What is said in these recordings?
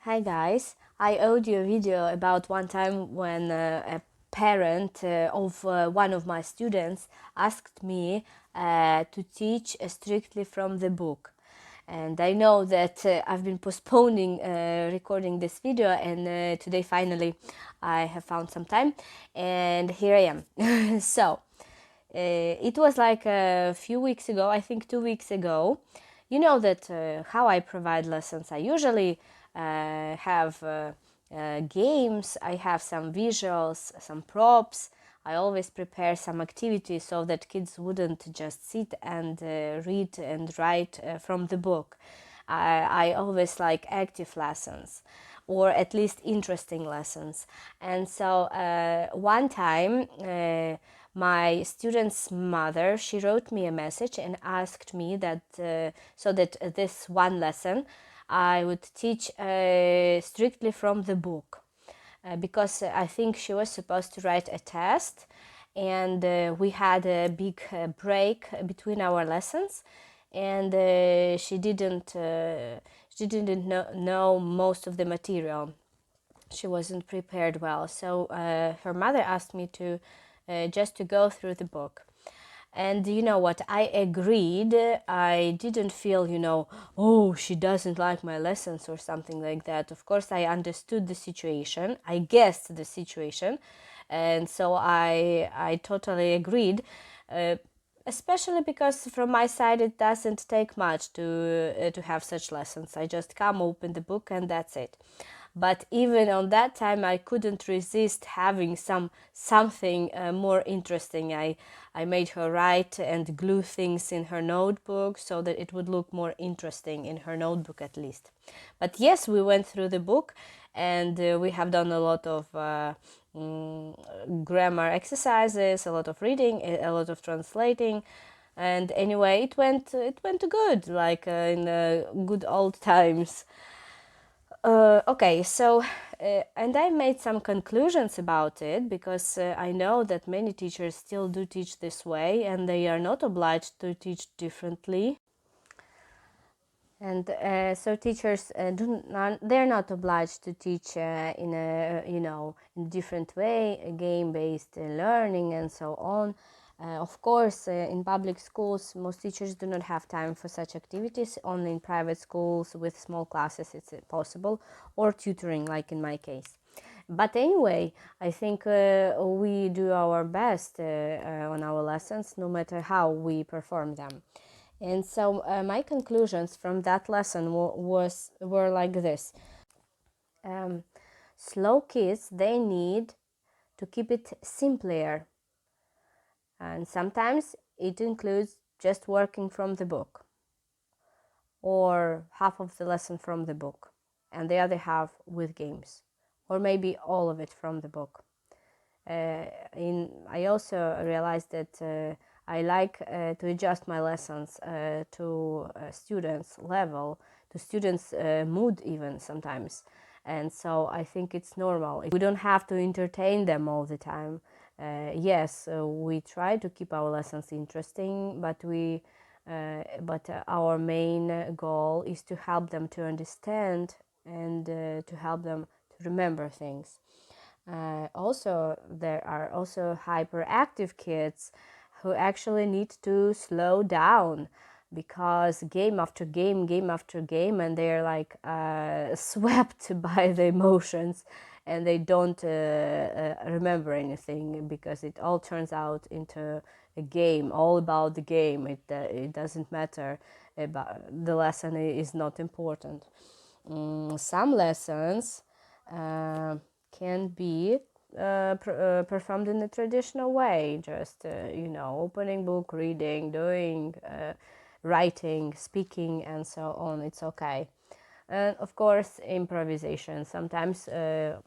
Hi guys, I owed you a video about one time when a parent of one of my students asked me to teach strictly from the book. And I know that I've been postponing recording this video, and today finally I have found some time, and here I am. It was like a few weeks ago, I think 2 weeks ago. You know that how I provide lessons. I usually have games, I have some visuals, some props. I always prepare some activities so that kids wouldn't just sit and read and write from the book. I always like active lessons, or at least interesting lessons. And so one time, my student's mother, she wrote me a message and asked me that so that this one lesson I would teach strictly from the book, because I think she was supposed to write a test, and we had a big break between our lessons, and she didn't know most of the material. She wasn't prepared well, so her mother asked me to just to go through the book. And you know what? I agreed. I didn't feel, oh, she doesn't like my lessons or something like that. Of course, I understood the situation. I guessed the situation. And so I totally agreed. Uh, Especially because from my side it doesn't take much to have such lessons. I just come, open the book, and that's it. But even on that time I couldn't resist having something more interesting. I made her write and glue things in her notebook so that it would look more interesting in her notebook at least. But yes, we went through the book, and we have done a lot of grammar exercises, a lot of reading, a lot of translating. And anyway, it went good, like in good old times. Okay, so and I made some conclusions about it, because I know that many teachers still do teach this way, and they are not obliged to teach differently. And so teachers they're not obliged to teach in a in a different way, a game-based learning and so on. Of course, in public schools, most teachers do not have time for such activities. Only in private schools with small classes it's possible, or tutoring, like in my case. But anyway, I think we do our best on our lessons, no matter how we perform them. And so my conclusions from that lesson were like this. Um, Slow kids, they need to keep it simpler. And sometimes it includes just working from the book, or half of the lesson from the book, and the other half with games, or maybe all of it from the book. I also realized that I like to adjust my lessons to students' level, to students' mood even sometimes. And so I think it's normal. We don't have to entertain them all the time. Yes, we try to keep our lessons interesting, but our main goal is to help them to understand, and to help them to remember things. Also, there are also hyperactive kids who actually need to slow down, because game after game, game after game, and they're like swept by the emotions, and they don't remember anything, because it all turns out into a game, all about the game. It doesn't matter about the lesson, is not important. Some lessons uh, can be performed in a traditional way, just opening book, reading, doing writing, speaking, and so on. It's okay. And of course, improvisation. Sometimes,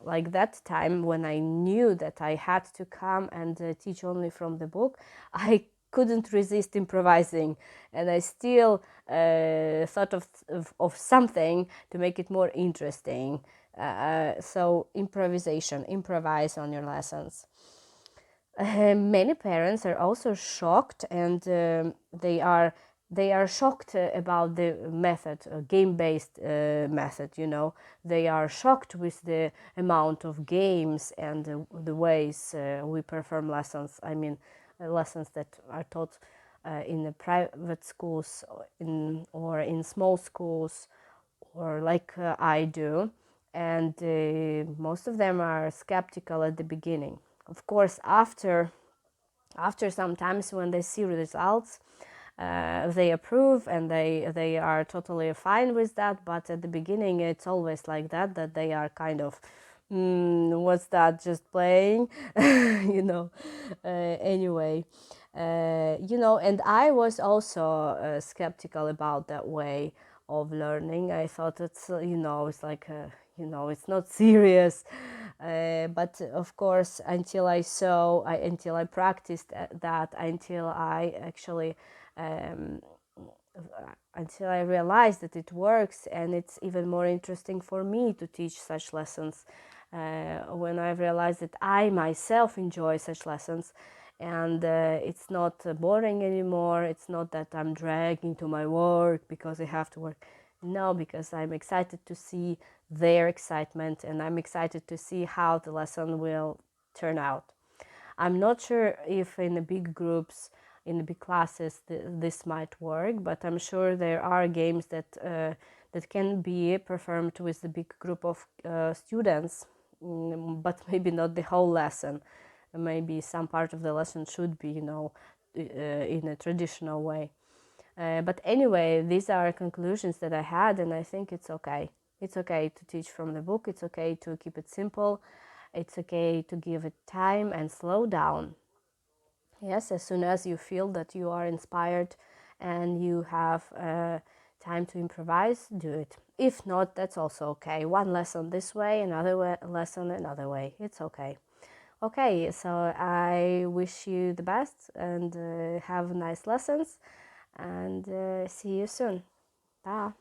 like that time when I knew that I had to come and teach only from the book, I couldn't resist improvising, and I still thought of something to make it more interesting. So improvisation, improvise on your lessons. Many parents are also shocked, and they are they are shocked about the method, game-based method, They are shocked with the amount of games and the ways we perform lessons. I mean, lessons that are taught in the private schools or in small schools, or like I do. And most of them are skeptical at the beginning. Of course, after sometimes when they see results, they approve and they are totally fine with that. But at the beginning, it's always like that they are kind of, what's that, just playing, anyway, and I was also skeptical about that way of learning. I thought it's like it's not serious. But of course, until I practiced that, until I actually um, until I realized that it works, and it's even more interesting for me to teach such lessons. When I realized that I myself enjoy such lessons, and it's not boring anymore. It's not that I'm dragging to my work because I have to work. No, because I'm excited to see their excitement, and I'm excited to see how the lesson will turn out. I'm not sure if in the big groups, in the big classes, this might work, but I'm sure there are games that can be performed with a big group of students, but maybe not the whole lesson. Maybe some part of the lesson should be, in a traditional way. But anyway, these are conclusions that I had, and I think it's okay. It's okay to teach from the book. It's okay to keep it simple. It's okay to give it time and slow down. Yes, as soon as you feel that you are inspired and you have time to improvise, do it. If not, that's also okay. One lesson this way, another lesson another way. It's okay. Okay, so I wish you the best and have nice lessons, and see you soon. Bye.